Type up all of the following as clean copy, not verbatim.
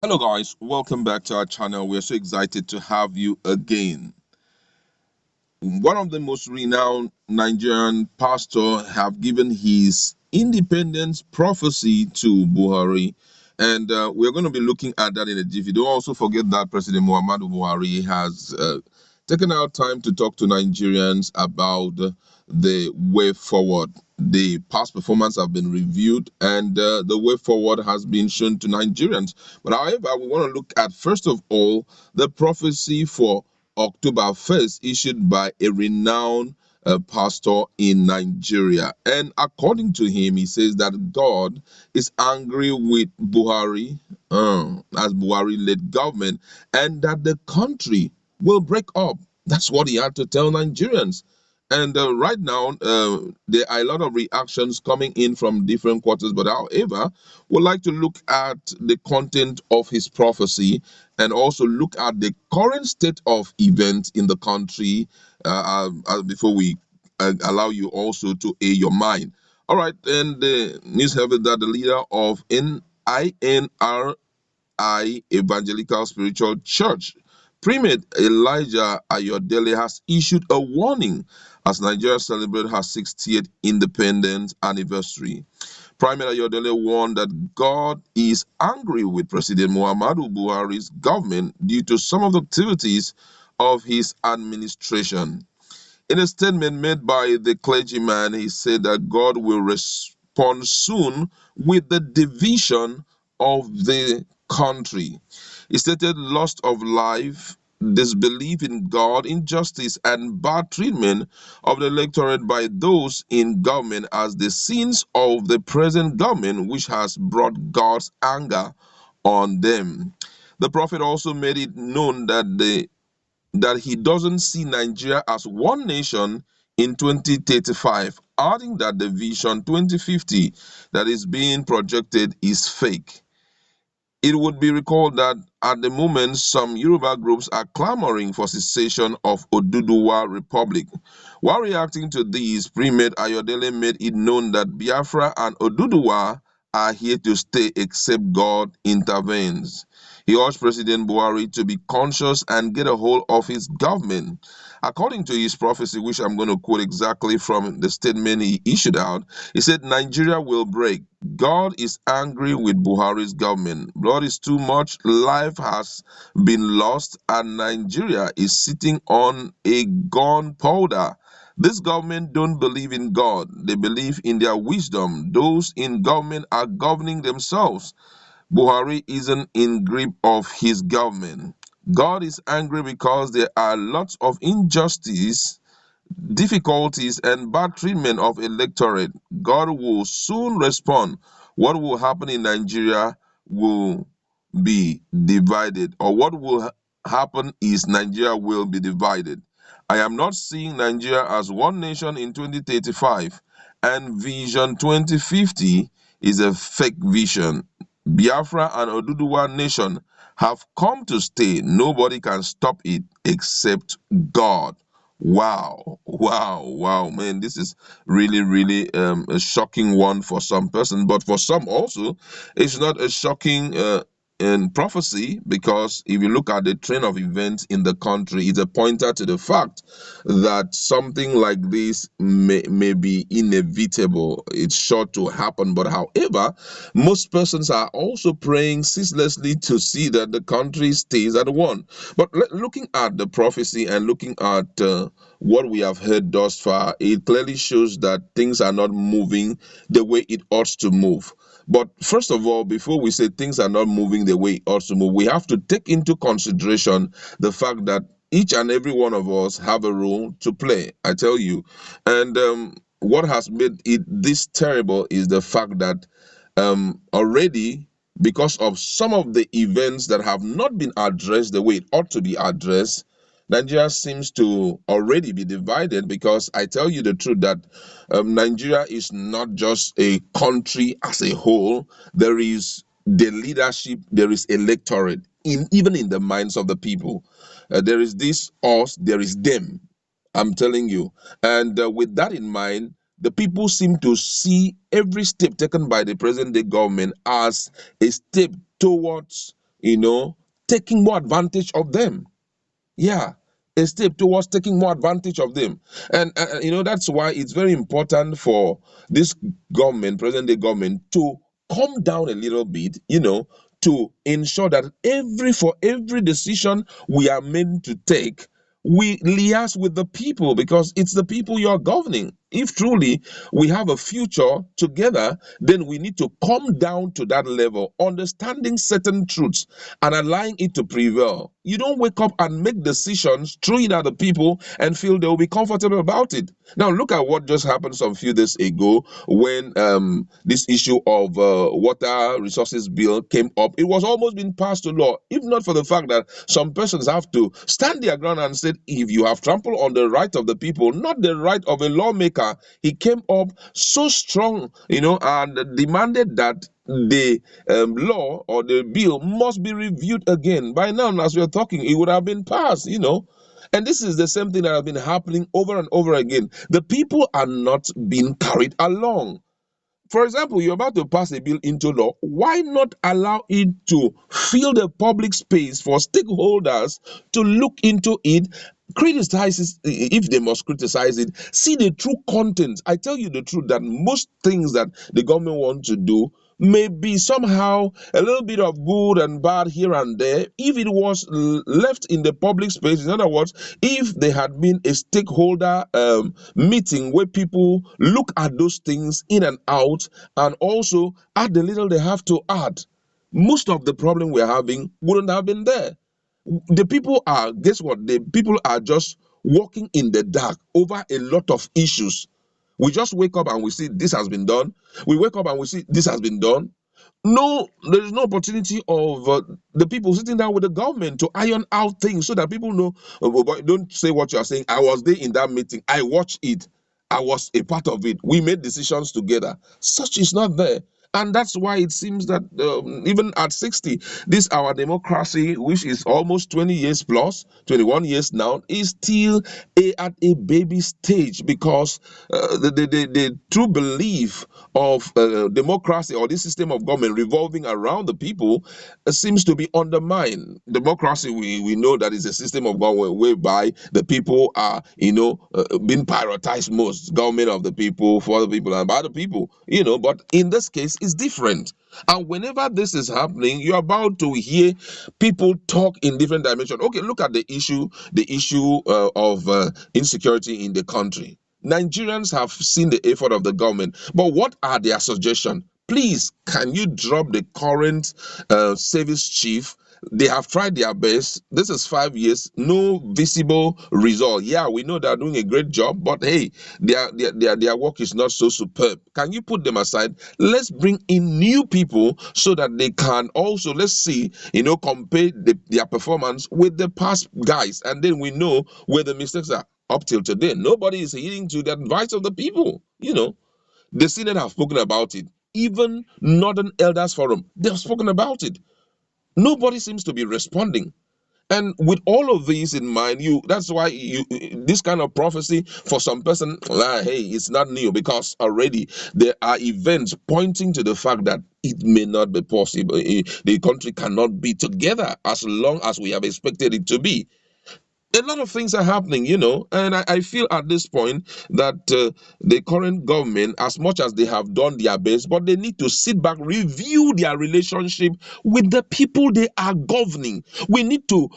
Hello guys, welcome back to our channel. We're so excited to have you again. One of the most renowned Nigerian pastor have given his independence prophecy to Buhari, and we're going to be looking at that in a jiffy. Don't also forget that President Muhammadu Buhari has taken out time to talk to Nigerians about the way forward. The past performance have been reviewed, and the way forward has been shown to Nigerians. But however, we want to look at first of all the prophecy for October 1st, issued by a renowned pastor in Nigeria. And according to him, he says that God is angry with Buhari, as Buhari led government, and that the country will break up. That's what he had to tell Nigerians. And right now, there are a lot of reactions coming in from different quarters. But however, we'd like to look at the content of his prophecy and also look at the current state of events in the country before we allow you also to air your mind. All right, and the news have it that the leader of INRI Evangelical Spiritual Church, Primate Elijah Ayodele, has issued a warning as Nigeria celebrates her 60th independence anniversary. Primate Ayodele warned that God is angry with President Muhammadu Buhari's government due to some of the activities of his administration. In a statement made by the clergyman, he said that God will respond soon with the division of the country. He stated loss of life, disbelief in God, injustice, and bad treatment of the electorate by those in government as the sins of the present government, which has brought God's anger on them. The prophet also made it known that he doesn't see Nigeria as one nation in 2035, adding that the vision 2050 that is being projected is fake. It would be recalled that at the moment, some Yoruba groups are clamoring for cessation of Oduduwa Republic. While reacting to this, Primate Ayodele made it known that Biafra and Oduduwa are here to stay except God intervenes. He urged President Buhari to be conscious and get a hold of his government. According to his prophecy, which I'm going to quote exactly from the statement he issued out, he said, Nigeria will break. God is angry with Buhari's government. Blood is too much, life has been lost, and Nigeria is sitting on a gunpowder. This government don't believe in God. They believe in their wisdom. Those in government are governing themselves. Buhari isn't in grip of his government. God is angry because there are lots of injustice, difficulties, and bad treatment of electorate. God will soon respond. What will happen in Nigeria will be divided, or what will happen is Nigeria will be divided. I am not seeing Nigeria as one nation in 2035, and Vision 2050 is a fake vision. Biafra and Oduduwa nation have come to stay. Nobody can stop it except God. Wow, wow, wow, man, this is really a shocking one for some person, but for some also, it's not a shocking in prophecy, because if you look at the trend of events in the country, it's a pointer to the fact that something like this may be inevitable. It's sure to happen. But however, most persons are also praying ceaselessly to see that the country stays at one. But looking at the prophecy and looking at what we have heard thus far, it clearly shows that things are not moving the way it ought to move. But first of all, before we say things are not moving the way it ought to move, we have to take into consideration the fact that each and every one of us have a role to play. I tell you. And what has made it this terrible is the fact that already, because of some of the events that have not been addressed the way it ought to be addressed, Nigeria seems to already be divided. Because I tell you the truth that Nigeria is not just a country as a whole. There is the leadership, there is electorate, even in the minds of the people. There is this us, there is them. I'm telling you. And with that in mind, the people seem to see every step taken by the present day government as a step towards taking more advantage of them. Yeah, a step towards taking more advantage of them. And that's why it's very important for this government, present day government, to calm down a little bit, to ensure that for every decision we are meant to take, we liaise with the people, because it's the people you are governing. If truly we have a future together, then we need to come down to that level, understanding certain truths and allowing it to prevail. You don't wake up and make decisions, throw it at the people, and feel they will be comfortable about it. Now, look at what just happened some few days ago when this issue of water resources bill came up. It was almost been passed to law, if not for the fact that some persons have to stand their ground and said, if you have trampled on the right of the people, not the right of a lawmaker. He came up so strong, and demanded that the law or the bill must be reviewed again. By now, as we're talking, it would have been passed. And this is the same thing that has been happening over and over again. The people are not being carried along. For example, you're about to pass a bill into law. Why not allow it to fill the public space for stakeholders to look into it, criticize it if they must criticize it, see the true content? I tell you the truth that most things that the government wants to do may be somehow a little bit of good and bad here and there if it was left in the public space. In other words, if there had been a stakeholder meeting where people look at those things in and out and also add the little they have to add, most of the problem we're having wouldn't have been there. The people are, guess what? The people are just walking in the dark over a lot of issues. We just wake up and we see this has been done. We wake up and we see this has been done. No, there is no opportunity of the people sitting down with the government to iron out things so that people know. But don't say what you are saying. I was there in that meeting. I watched it. I was a part of it. We made decisions together. Such is not there. And that's why it seems that even at 60, this our democracy, which is almost 20 years plus, 21 years now, is still at a baby stage, because the true belief of democracy or this system of government revolving around the people seems to be undermined. Democracy, we know that is a system of government whereby the people are, being prioritized most. Government of the people, for the people, and by the people, but in this case, it's different. And whenever this is happening, you're about to hear people talk in different dimensions. Okay, look at the issue of insecurity in the country. Nigerians have seen the effort of the government, but what are their suggestions? Please, can you drop the current service chief? They have tried their best. This is 5 years, no visible result. Yeah, we know they're doing a great job, but hey, their work is not so superb. Can you put them aside? Let's bring in new people so that they can also, let's see, compare their performance with the past guys, and then we know where the mistakes are. Up till today, nobody is heeding to the advice of the people. The Senate have spoken about it. Even Northern Elders Forum, they have spoken about it. Nobody seems to be responding. And with all of these in mind, that's why this kind of prophecy for some person, hey, it's not new, because already there are events pointing to the fact that it may not be possible. The country cannot be together as long as we have expected it to be. A lot of things are happening, and I feel at this point that the current government, as much as they have done their best, but they need to sit back, review their relationship with the people they are governing. We need to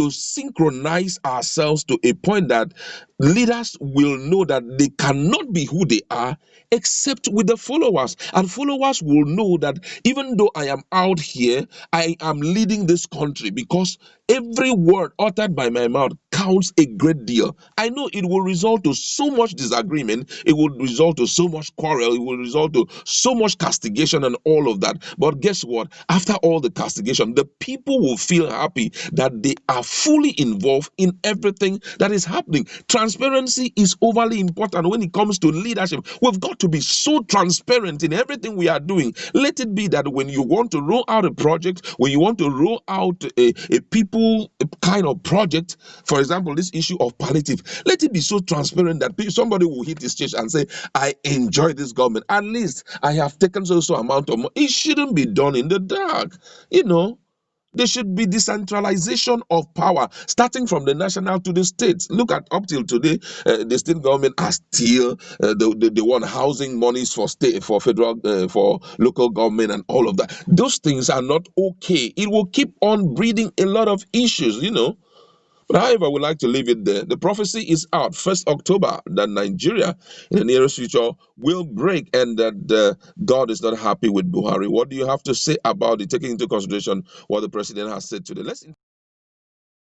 synchronize ourselves to a point that leaders will know that they cannot be who they are except with the followers, and followers will know that even though I am out here, I am leading this country, because every word uttered by my mouth counts a great deal. I know it will result to so much disagreement, it will result to so much quarrel, it will result to so much castigation and all of that. But guess what? After all the castigation, the people will feel happy that they are fully involved in everything that is happening. Transparency is overly important when it comes to leadership. We've got to be so transparent in everything we are doing. Let it be that when you want to roll out a project, when you want to roll out a people kind of project, for example, this issue of palliative, let it be so transparent that somebody will hit his chest and say, I enjoy this government. At least I have taken so amount of money. It shouldn't be done in the dark, There should be decentralization of power, starting from the national to the states. Look at up till today, the state government are still the one housing monies for state, for federal, for local government, and all of that. Those things are not okay. It will keep on breeding a lot of issues, you know. But however, we like to leave it there. The prophecy is out, 1st October, that Nigeria in the nearest future will break, and that God is not happy with Buhari. What do you have to say about it, taking into consideration what the president has said today? Let's